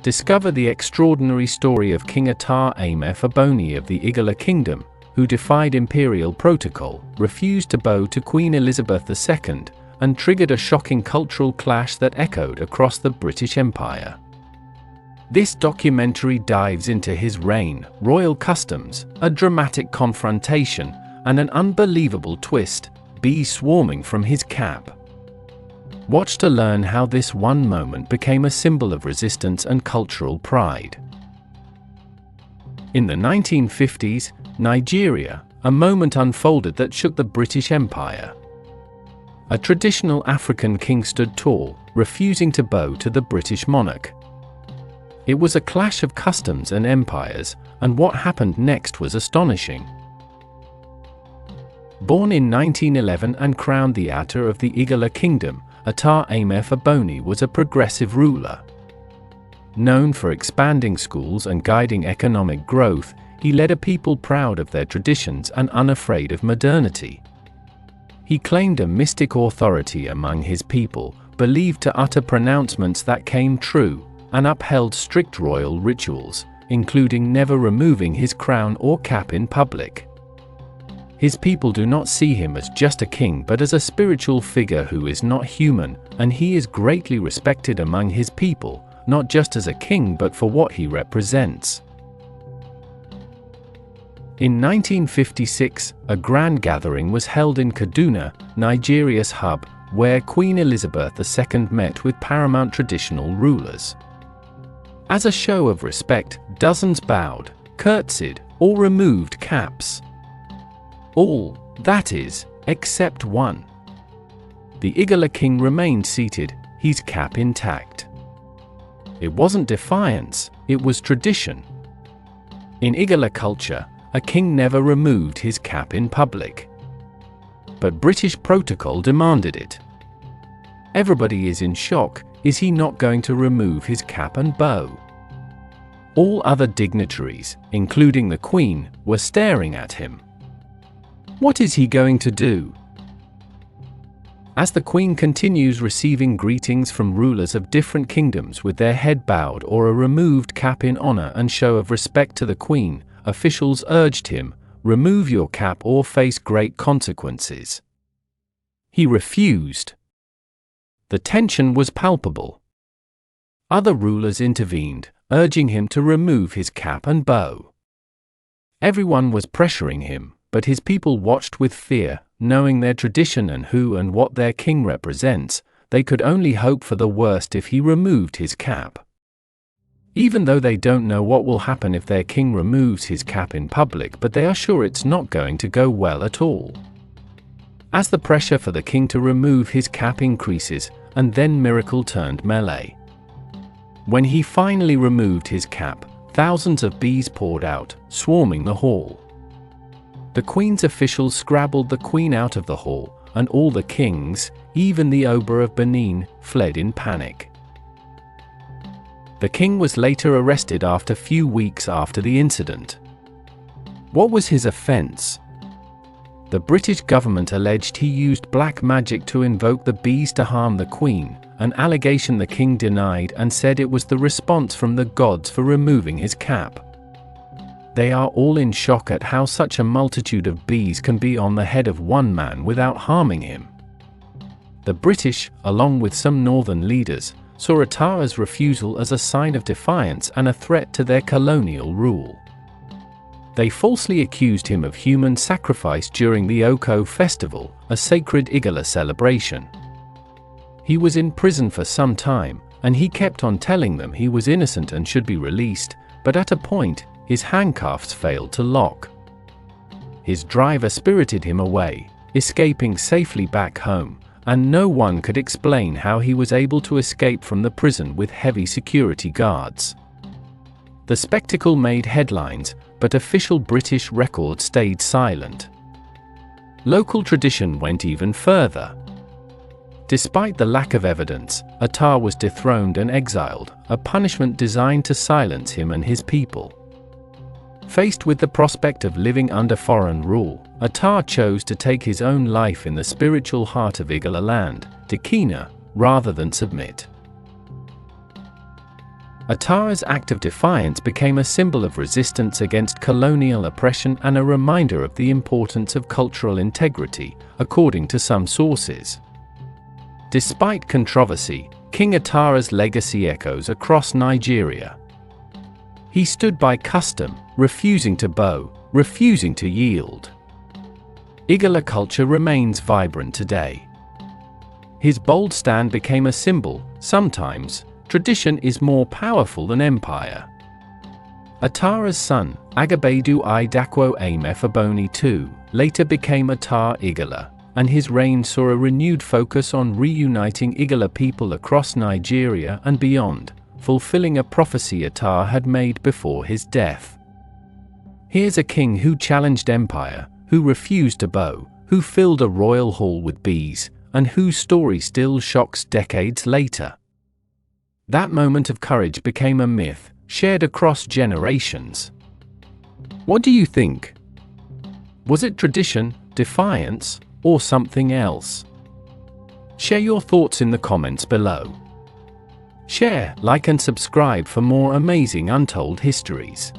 discover the extraordinary story of King Attah Ameh Oboni of the Igala Kingdom, who defied imperial protocol, refused to bow to Queen Elizabeth II, and triggered a shocking cultural clash that echoed across the British Empire. This documentary dives into his reign, royal customs, a dramatic confrontation, and an unbelievable twist, bees swarming from his cap. Watch to learn how this one moment became a symbol of resistance and cultural pride. In the 1950s, Nigeria, a moment unfolded that shook the British Empire. A traditional African king stood tall, refusing to bow to the British monarch. It was a clash of customs and empires, and what happened next was astonishing. Born in 1911 and crowned the Attah of the Igala Kingdom, Attah Ameh Oboni was a progressive ruler. Known for expanding schools and guiding economic growth, he led a people proud of their traditions and unafraid of modernity. He claimed a mystic authority among his people, believed to utter pronouncements that came true, and upheld strict royal rituals, including never removing his crown or cap in public. His people do not see him as just a king but as a spiritual figure who is not human, and he is greatly respected among his people, not just as a king but for what he represents. In 1956, a grand gathering was held in Kaduna, Nigeria's hub, where Queen Elizabeth II met with paramount traditional rulers. As a show of respect, dozens bowed, curtsied, or removed caps. All, that is, except one. The Igala king remained seated, his cap intact. It wasn't defiance, it was tradition. In Igala culture, a king never removed his cap in public. But British protocol demanded it. Everybody is in shock. Is he not going to remove his cap and bow? All other dignitaries, including the Queen, were staring at him. What is he going to do? As the Queen continues receiving greetings from rulers of different kingdoms with their head bowed or a removed cap in honor and show of respect to the Queen, officials urged him, "Remove your cap or face great consequences." He refused. The tension was palpable. Other rulers intervened, urging him to remove his cap and bow. Everyone was pressuring him, but his people watched with fear, knowing their tradition and who and what their king represents. They could only hope for the worst if he removed his cap. Even though they don't know what will happen if their king removes his cap in public, but they are sure it's not going to go well at all. As the pressure for the king to remove his cap increases, and then miracle turned melee. When he finally removed his cap, thousands of bees poured out, swarming the hall. The Queen's officials scrabbled the Queen out of the hall, and all the kings, even the Oba of Benin, fled in panic. The king was later arrested after few weeks after the incident. What was his offense? The British government alleged he used black magic to invoke the bees to harm the Queen, an allegation the king denied and said it was the response from the gods for removing his cap. They are all in shock at how such a multitude of bees can be on the head of one man without harming him. The British, along with some northern leaders, saw Attah's refusal as a sign of defiance and a threat to their colonial rule. They falsely accused him of human sacrifice during the Oko festival, a sacred Igala celebration. He was in prison for some time, and he kept on telling them he was innocent and should be released, but at a point, his handcuffs failed to lock. His driver spirited him away, escaping safely back home, and no one could explain how he was able to escape from the prison with heavy security guards. The spectacle made headlines, but official British record stayed silent. Local tradition went even further. Despite the lack of evidence, Attah was dethroned and exiled, a punishment designed to silence him and his people. Faced with the prospect of living under foreign rule, Attah chose to take his own life in the spiritual heart of Igala land, Dikina, rather than submit. Attah's act of defiance became a symbol of resistance against colonial oppression and a reminder of the importance of cultural integrity, according to some sources. Despite controversy, King Attah's legacy echoes across Nigeria. He stood by custom, refusing to bow, refusing to yield. Igala culture remains vibrant today. His bold stand became a symbol. Sometimes, tradition is more powerful than empire. Attah's son, Agabedu Idakwo Ameh Oboni II, later became Attah Igala, and his reign saw a renewed focus on reuniting Igala people across Nigeria and beyond, fulfilling a prophecy Attah had made before his death. Here's a king who challenged empire, who refused to bow, who filled a royal hall with bees, and whose story still shocks decades later. That moment of courage became a myth, shared across generations. What do you think? Was it tradition, defiance, or something else? Share your thoughts in the comments below. Share, like and subscribe for more amazing untold histories.